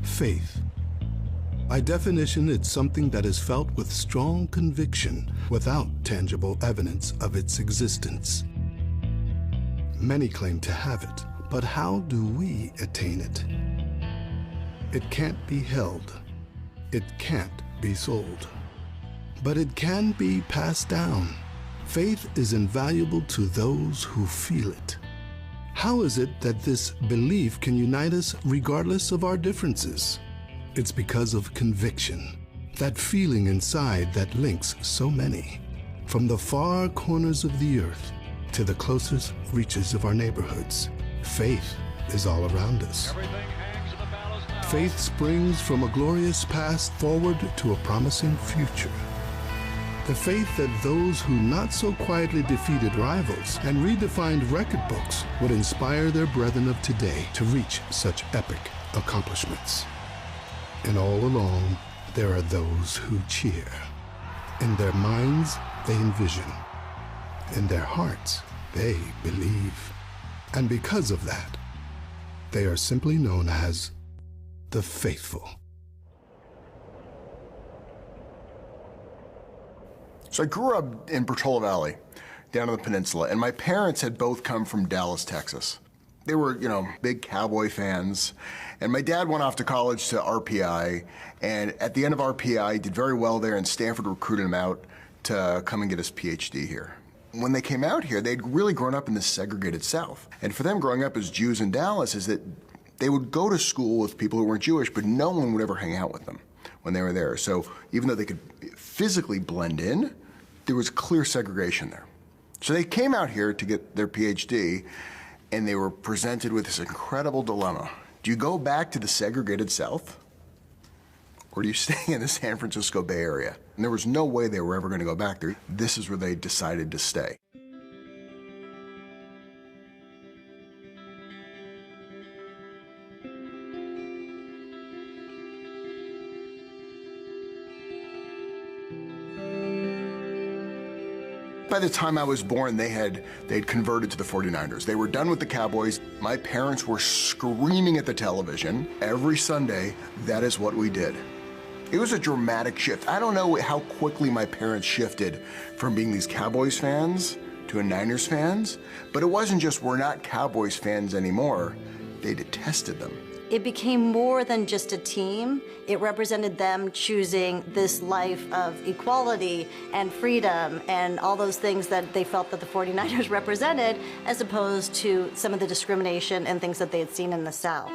Faith. By definition, it's something that is felt with strong conviction without tangible evidence of its existence. Many claim to have it, but how do we attain it? It can't be held. It can't be sold. But it can be passed down. Faith is invaluable to those who feel it. How is it that this belief can unite us regardless of our differences? It's because of conviction, that feeling inside that links so many, from the far corners of the earth to the closest reaches of our neighborhoods. Faith is all around us. Faith springs from a glorious past forward to a promising future. The faith that those who not so quietly defeated rivals and redefined record books would inspire their brethren of today to reach such epic accomplishments. And all along, there are those who cheer. In their minds, they envision. In their hearts, they believe. And because of that, they are simply known as the faithful. So I grew up in Portola Valley, down on the peninsula, and my parents had both come from Dallas, Texas. They were, big Cowboy fans. And my dad went off to college to RPI, and at the end of RPI, did very well there, and Stanford recruited him out to come and get his PhD here. When they came out here, they'd really grown up in the segregated South. And for them, growing up as Jews in Dallas, is that they would go to school with people who weren't Jewish, but no one would ever hang out with them when they were there. So even though they could physically blend in, there was clear segregation there. So they came out here to get their PhD, and they were presented with this incredible dilemma. Do you go back to the segregated South, or do you stay in the San Francisco Bay Area? And there was no way they were ever going to go back there. This is where they decided to stay. By the time I was born, they'd converted to the 49ers. They were done with the Cowboys. My parents were screaming at the television every Sunday. That is what we did. It was a dramatic shift. I don't know how quickly my parents shifted from being these Cowboys fans to a Niners fans, but it wasn't just we're not Cowboys fans anymore. They detested them. It became more than just a team. It represented them choosing this life of equality and freedom and all those things that they felt that the 49ers represented, as opposed to some of the discrimination and things that they had seen in the South.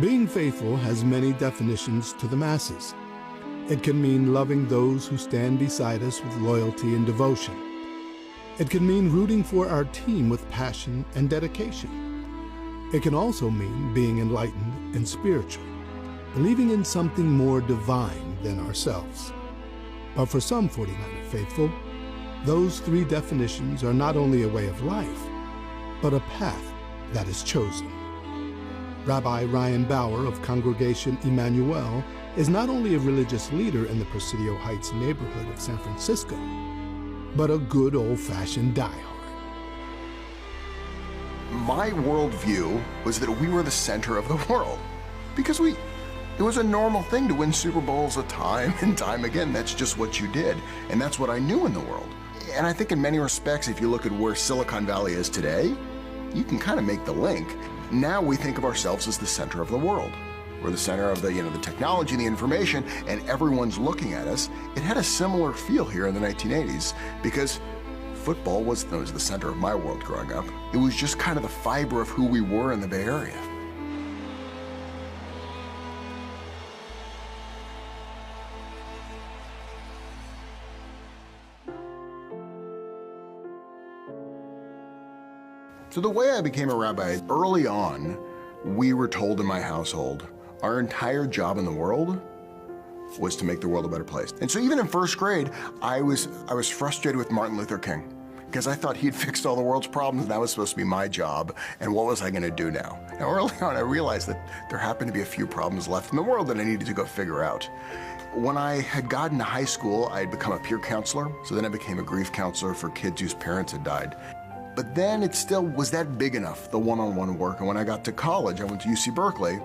Being faithful has many definitions to the masses. It can mean loving those who stand beside us with loyalty and devotion. It can mean rooting for our team with passion and dedication. It can also mean being enlightened and spiritual, believing in something more divine than ourselves. But for some 49er faithful, those three definitions are not only a way of life, but a path that is chosen. Rabbi Ryan Bauer of Congregation Emmanuel is not only a religious leader in the Presidio Heights neighborhood of San Francisco, but a good old-fashioned diehard. My worldview was that we were the center of the world because it was a normal thing to win Super Bowls time and time again. That's just what you did, and that's what I knew in the world. And I think in many respects, if you look at where Silicon Valley is today, you can kind of make the link. Now we think of ourselves as the center of the world. We're the center of the technology and the information, and everyone's looking at us. It had a similar feel here in the 1980s because football was the center of my world growing up. It was just kind of the fiber of who we were in the Bay Area. So the way I became a rabbi, early on, we were told in my household, our entire job in the world was to make the world a better place. And so even in first grade, I was frustrated with Martin Luther King because I thought he'd fixed all the world's problems and that was supposed to be my job, and what was I gonna do now? Now early on, I realized that there happened to be a few problems left in the world that I needed to go figure out. When I had gotten to high school, I had become a peer counselor, so then I became a grief counselor for kids whose parents had died. But then it still was that big enough, the one-on-one work. And when I got to college, I went to UC Berkeley.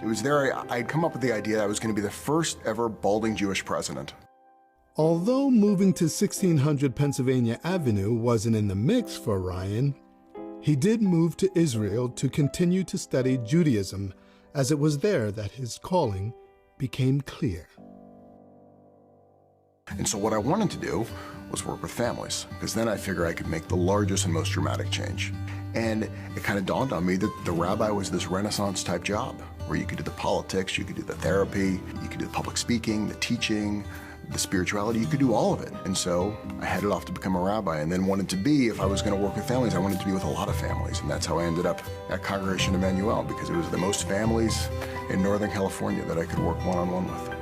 It was there I'd come up with the idea that I was going to be the first ever balding Jewish president. Although moving to 1600 Pennsylvania Avenue wasn't in the mix for Ryan, he did move to Israel to continue to study Judaism, as it was there that his calling became clear. And so what I wanted to do was work with families, because then I figured I could make the largest and most dramatic change. And it kind of dawned on me that the rabbi was this Renaissance type job, where you could do the politics, you could do the therapy, you could do the public speaking, the teaching, the spirituality, you could do all of it. And so I headed off to become a rabbi, and then wanted to be, if I was going to work with families, I wanted to be with a lot of families. And that's how I ended up at Congregation Emmanuel, because it was the most families in Northern California that I could work one-on-one with.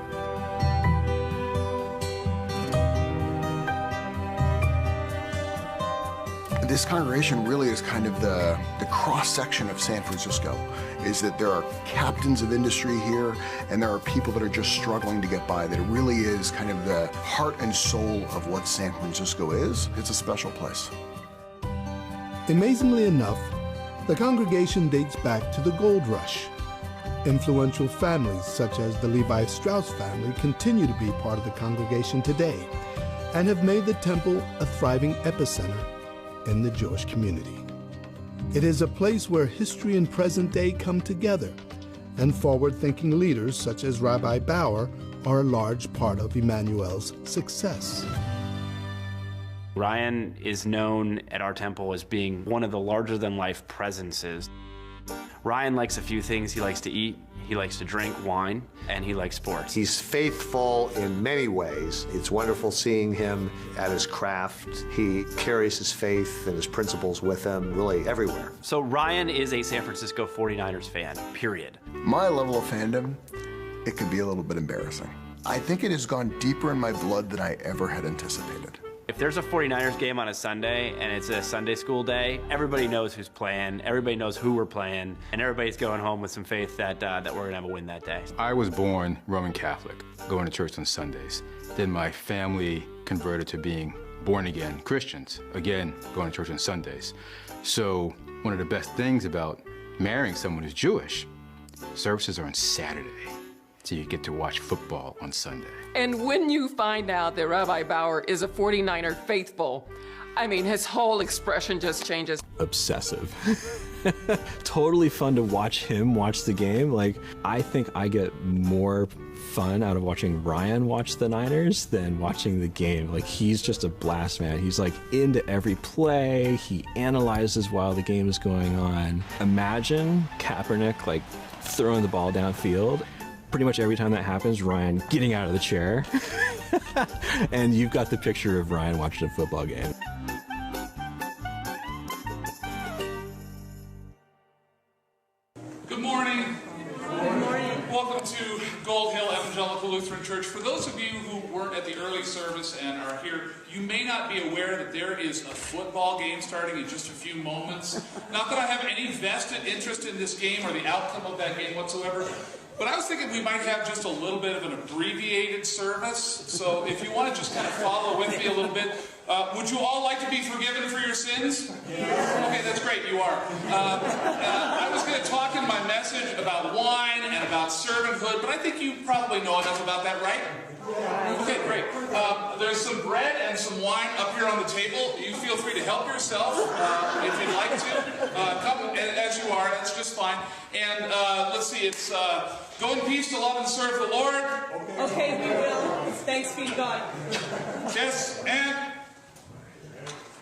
This congregation really is kind of the cross-section of San Francisco, is that there are captains of industry here, and there are people that are just struggling to get by, that it really is kind of the heart and soul of what San Francisco is. It's a special place. Amazingly enough, the congregation dates back to the Gold Rush. Influential families such as the Levi Strauss family continue to be part of the congregation today and have made the temple a thriving epicenter in the Jewish community. It is a place where history and present day come together, and forward-thinking leaders such as Rabbi Bauer are a large part of Emmanuel's success. Ryan is known at our temple as being one of the larger-than-life presences. Ryan likes a few things. He likes to eat, he likes to drink wine, and he likes sports. He's faithful in many ways. It's wonderful seeing him at his craft. He carries his faith and his principles with him really everywhere. So Ryan is a San Francisco 49ers fan, period. My level of fandom, it could be a little bit embarrassing. I think it has gone deeper in my blood than I ever had anticipated. If there's a 49ers game on a Sunday and it's a Sunday school day, everybody knows who's playing, everybody knows who we're playing, and everybody's going home with some faith that we're gonna have a win that day. I was born Roman Catholic, going to church on Sundays. Then my family converted to being born-again Christians, again, going to church on Sundays. So one of the best things about marrying someone who's Jewish, services are on Saturday, so you get to watch football on Sunday. And when you find out that Rabbi Bauer is a 49er faithful, I mean, his whole expression just changes. Obsessive. Totally fun to watch him watch the game. Like, I think I get more fun out of watching Ryan watch the Niners than watching the game. Like, he's just a blast, man. He's like into every play. He analyzes while the game is going on. Imagine Kaepernick like throwing the ball downfield. Pretty much every time that happens, Ryan getting out of the chair. And you've got the picture of Ryan watching a football game. Good morning. Good morning. Welcome to Gold Hill Evangelical Lutheran Church. For those of you who weren't at the early service and are here, you may not be aware that there is a football game starting in just a few moments. Not that I have any vested interest in this game or the outcome of that game whatsoever, but I was thinking we might have just a little bit of an abbreviated service. So if you want to just kind of follow with me a little bit, would you all like to be forgiven for your sins? Yes. Okay, that's great, you are. I was going to talk in my message about wine and about servanthood, but I think you probably know enough about that, right? Okay, great. There's some bread and some wine up here on the table. You feel free to help yourself if you'd like to. Come as you are, that's just fine. And let's see, it's go in peace to love and serve the Lord. Okay, we will. Thanks be to God. Yes, and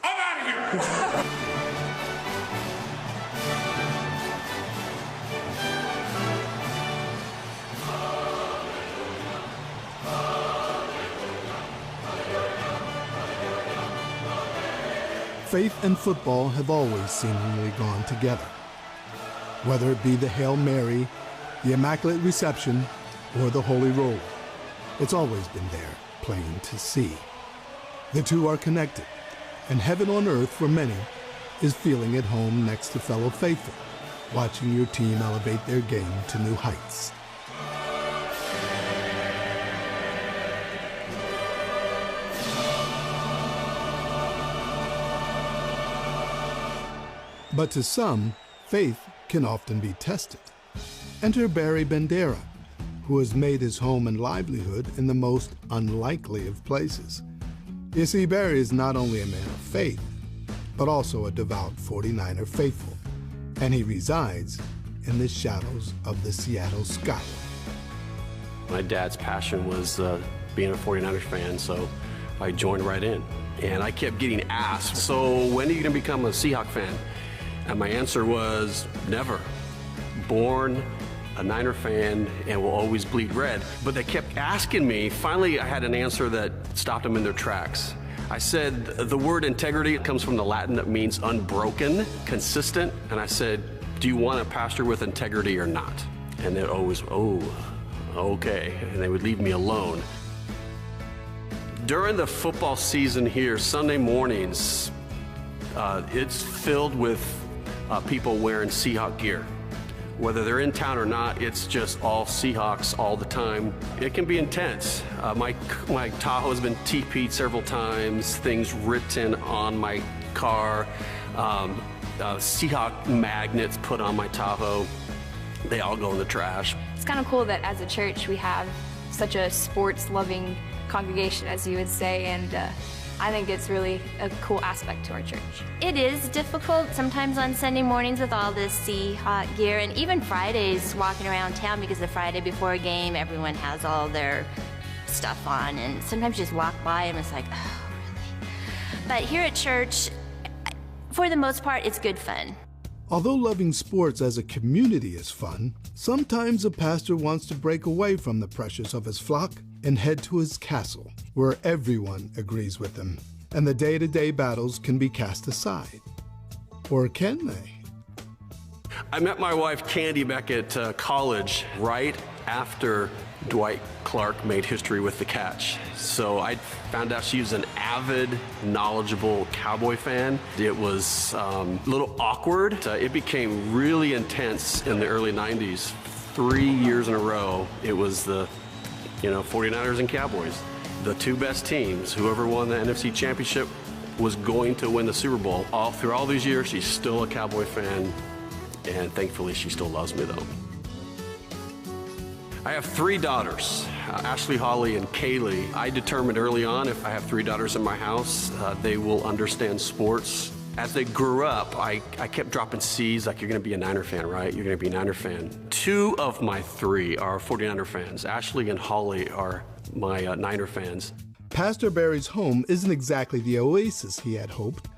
I'm out of here. Faith and football have always seemingly gone together. Whether it be the Hail Mary, the Immaculate Reception, or the Holy Roll, it's always been there, plain to see. The two are connected, and heaven on earth for many is feeling at home next to fellow faithful, watching your team elevate their game to new heights. But to some, faith can often be tested. Enter Barry Bandera, who has made his home and livelihood in the most unlikely of places. You see, Barry is not only a man of faith, but also a devout 49er faithful, and he resides in the shadows of the Seattle skyline. My dad's passion was being a 49ers fan, so I joined right in. And I kept getting asked, so when are you gonna become a Seahawk fan? And my answer was, never. Born a Niner fan and will always bleed red. But they kept asking me. Finally, I had an answer that stopped them in their tracks. I said, the word integrity comes from the Latin that means unbroken, consistent. And I said, do you want a pastor with integrity or not? And they'd always, oh, okay. And they would leave me alone. During the football season here, Sunday mornings, it's filled with people wearing Seahawk gear. Whether they're in town or not, it's just all Seahawks all the time. It can be intense. My Tahoe has been TP'd several times, things written on my car, Seahawk magnets put on my Tahoe. They all go in the trash. It's kind of cool that as a church we have such a sports-loving congregation, as you would say, and I think it's really a cool aspect to our church. It is difficult sometimes on Sunday mornings with all this Seahawk gear, and even Fridays walking around town, because the Friday before a game, everyone has all their stuff on, and sometimes you just walk by and it's like, oh, really? But here at church, for the most part, it's good fun. Although loving sports as a community is fun, sometimes a pastor wants to break away from the pressures of his flock and head to his castle, where everyone agrees with him, and the day-to-day battles can be cast aside. Or can they? I met my wife, Candy, back at college, right after Dwight Clark made history with the catch. So I found out she was an avid, knowledgeable Cowboy fan. It was a little awkward. It became really intense in the early 90s. 3 years in a row, it was the 49ers and Cowboys, the two best teams. Whoever won the NFC Championship was going to win the Super Bowl. Through all these years, she's still a Cowboy fan, and thankfully she still loves me though. I have 3 daughters, Ashley, Holly, and Kaylee. I determined early on, if I have 3 daughters in my house, they will understand sports. As they grew up, I kept dropping seeds, like, you're gonna be a Niner fan, right? You're gonna be a Niner fan. 2 of my 3 are 49er fans. Ashley and Holly are my Niner fans. Pastor Barry's home isn't exactly the oasis he had hoped,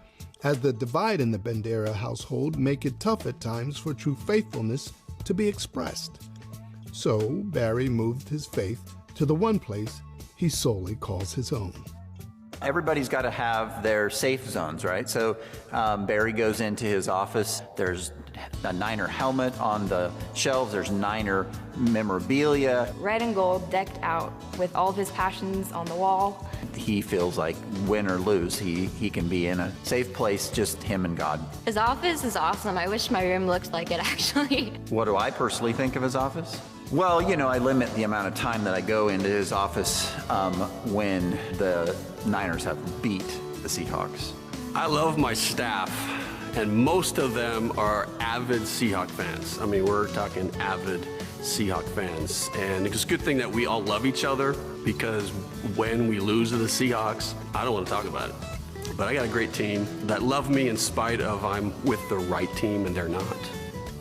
as the divide in the Bandera household make it tough at times for true faithfulness to be expressed. So Barry moved his faith to the one place he solely calls his own. Everybody's got to have their safe zones, right? So Barry goes into his office. There's a Niner helmet on the shelves. There's Niner memorabilia. Red and gold decked out with all of his passions on the wall. He feels like win or lose, he can be in a safe place, just him and God. His office is awesome. I wish my room looked like it, actually. What do I personally think of his office? Well, I limit the amount of time that I go into his office when the Niners have beat the Seahawks. I love my staff, and most of them are avid Seahawk fans. I mean, we're talking avid Seahawk fans. And it's a good thing that we all love each other, because when we lose to the Seahawks, I don't want to talk about it. But I got a great team that love me in spite of I'm with the right team and they're not.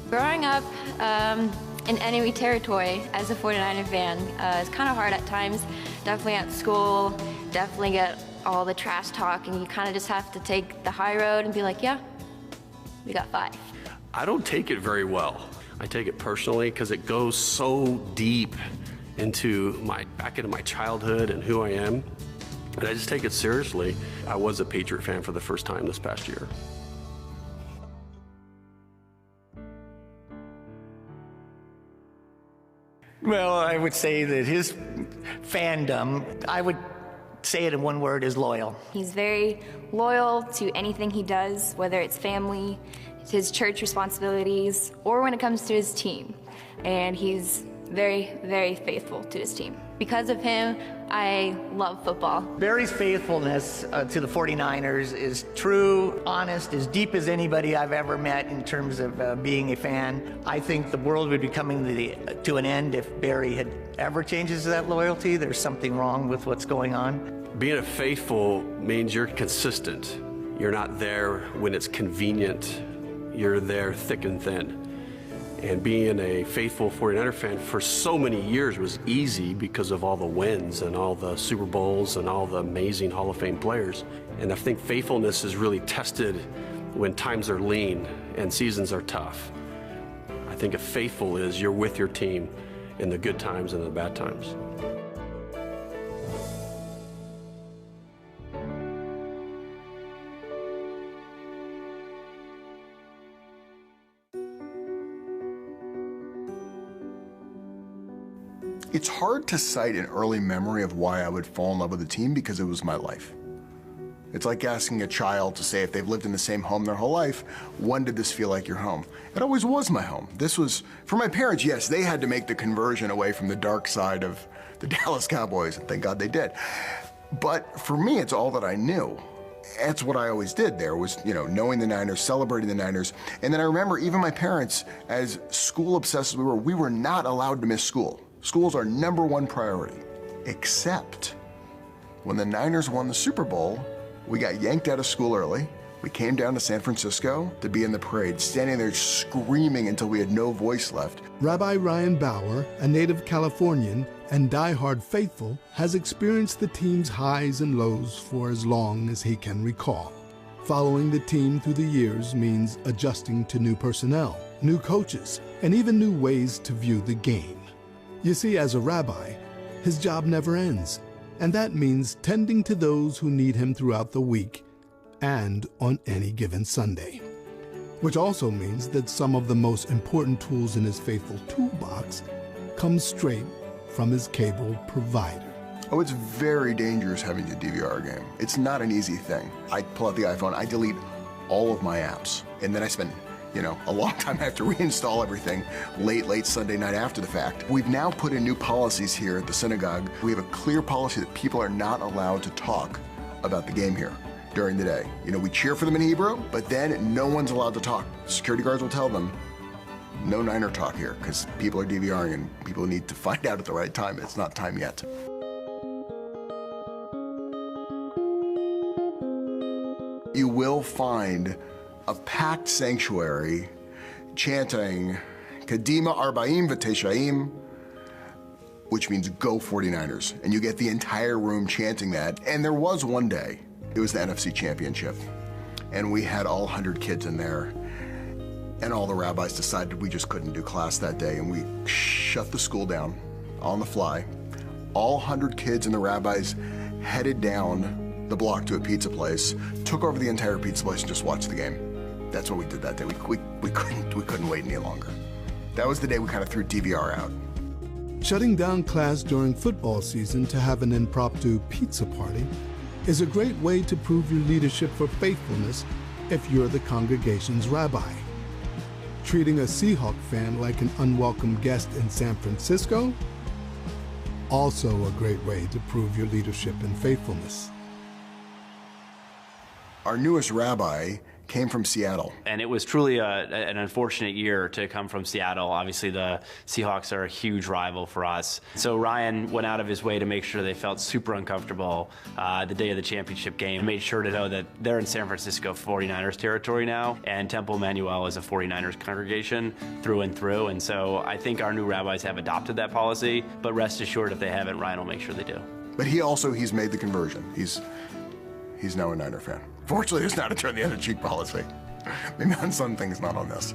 Growing up in enemy territory as a 49er fan is kind of hard at times. Definitely at school, definitely get all the trash talk, and you kind of just have to take the high road and be like, yeah, we got 5. I don't take it very well. I take it personally because it goes so deep back into my childhood and who I am. And I just take it seriously. I was a Patriot fan for the first time this past year. Well, I would say that his fandom, I would say it in one word, is loyal. He's very loyal to anything he does, whether it's family, his church responsibilities, or when it comes to his team. And he's very, very faithful to his team. Because of him, I love football. Barry's faithfulness to the 49ers is true, honest, as deep as anybody I've ever met in terms of being a fan. I think the world would be coming to an end if Barry had ever changes that loyalty. There's something wrong with what's going on. Being a faithful means you're consistent. You're not there when it's convenient. You're there thick and thin. And being a faithful 49er fan for so many years was easy because of all the wins and all the Super Bowls and all the amazing Hall of Fame players. And I think faithfulness is really tested when times are lean and seasons are tough. I think if faithful is you're with your team in the good times and the bad times. It's hard to cite an early memory of why I would fall in love with a team because it was my life. It's like asking a child to say if they've lived in the same home their whole life, when did this feel like your home? It always was my home. This was, for my parents, yes, they had to make the conversion away from the dark side of the Dallas Cowboys, and thank God they did. But for me, it's all that I knew. That's what I always did there was, knowing the Niners, celebrating the Niners. And then I remember even my parents, as school obsessed as we were not allowed to miss school. School's our #1 priority, except when the Niners won the Super Bowl, we got yanked out of school early. We came down to San Francisco to be in the parade, standing there screaming until we had no voice left. Rabbi Ryan Bauer, a native Californian and diehard faithful, has experienced the team's highs and lows for as long as he can recall. Following the team through the years means adjusting to new personnel, new coaches, and even new ways to view the game. You see, as a rabbi, his job never ends, and that means tending to those who need him throughout the week and on any given Sunday. Which also means that some of the most important tools in his faithful toolbox come straight from his cable provider. Oh, it's very dangerous having a DVR game. It's not an easy thing. I pull out the iPhone, I delete all of my apps, and then I spend a long time I have to reinstall everything late Sunday night after the fact. We've now put in new policies here at the synagogue. We have a clear policy that people are not allowed to talk about the game here during the day. We cheer for them in Hebrew, but then no one's allowed to talk. Security guards will tell them, no Niner talk here, because people are DVRing and people need to find out at the right time. It's not time yet. You will find a packed sanctuary chanting Kadima Arba'im V'Teshaim, which means go 49ers. And you get the entire room chanting that. And there was one day, it was the NFC Championship, and we had all 100 kids in there. And all the rabbis decided we just couldn't do class that day, and we shut the school down on the fly. All 100 kids and the rabbis headed down the block to a pizza place, took over the entire pizza place, and just watched the game. That's what we did that day. We couldn't wait any longer. That was the day we kind of threw DVR out. Shutting down class during football season to have an impromptu pizza party is a great way to prove your leadership for faithfulness if you're the congregation's rabbi. Treating a Seahawk fan like an unwelcome guest in San Francisco? Also a great way to prove your leadership and faithfulness. Our newest rabbi came from Seattle. And it was truly an unfortunate year to come from Seattle. Obviously, the Seahawks are a huge rival for us. So Ryan went out of his way to make sure they felt super uncomfortable the day of the championship game. Made sure to know that they're in San Francisco 49ers territory now, and Temple Emmanuel is a 49ers congregation through and through. And so I think our new rabbis have adopted that policy, but rest assured if they haven't, Ryan will make sure they do. But he's made the conversion. He's now a Niner fan. Fortunately, there's not a turn the other cheek policy. Maybe on some things, not on this.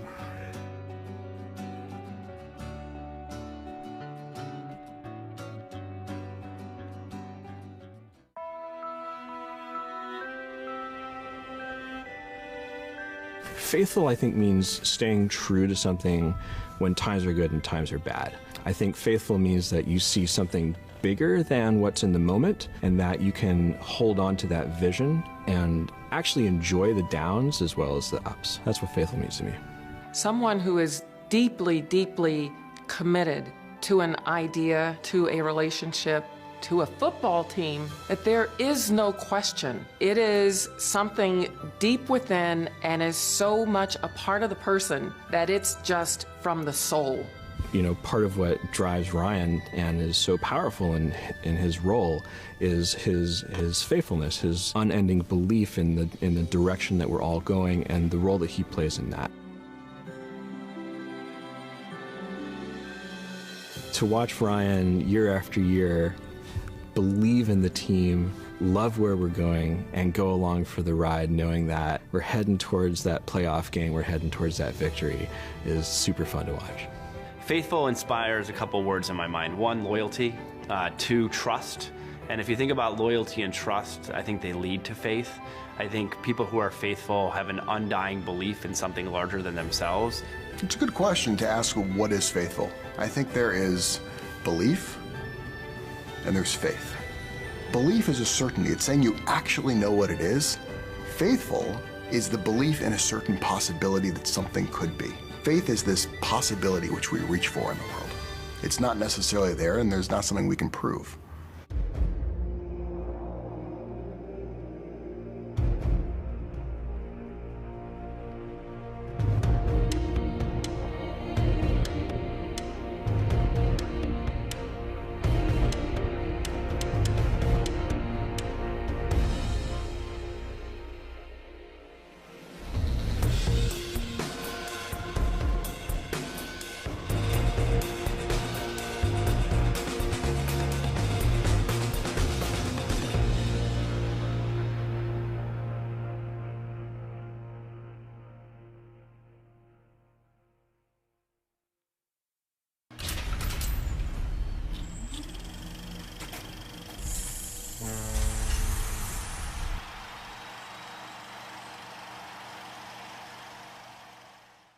Faithful, I think, means staying true to something when times are good and times are bad. I think faithful means that you see something bigger than what's in the moment, and that you can hold on to that vision and actually enjoy the downs as well as the ups. That's what faithful means to me. Someone who is deeply, deeply committed to an idea, to a relationship, to a football team, that there is no question. It is something deep within and is so much a part of the person that it's just from the soul. You know, part of what drives Ryan and is so powerful in his role is his faithfulness, his unending belief in the direction that we're all going and the role that he plays in that. To watch Ryan year after year believe in the team, love where we're going, and go along for the ride knowing that we're heading towards that playoff game, we're heading towards that victory is super fun to watch. Faithful inspires a couple words in my mind. One, loyalty. Two, trust. And if you think about loyalty and trust, I think they lead to faith. I think people who are faithful have an undying belief in something larger than themselves. It's a good question to ask, what is faithful? I think there is belief and there's faith. Belief is a certainty. It's saying you actually know what it is. Faithful is the belief in a certain possibility that something could be. Faith is this possibility which we reach for in the world. It's not necessarily there, and there's not something we can prove.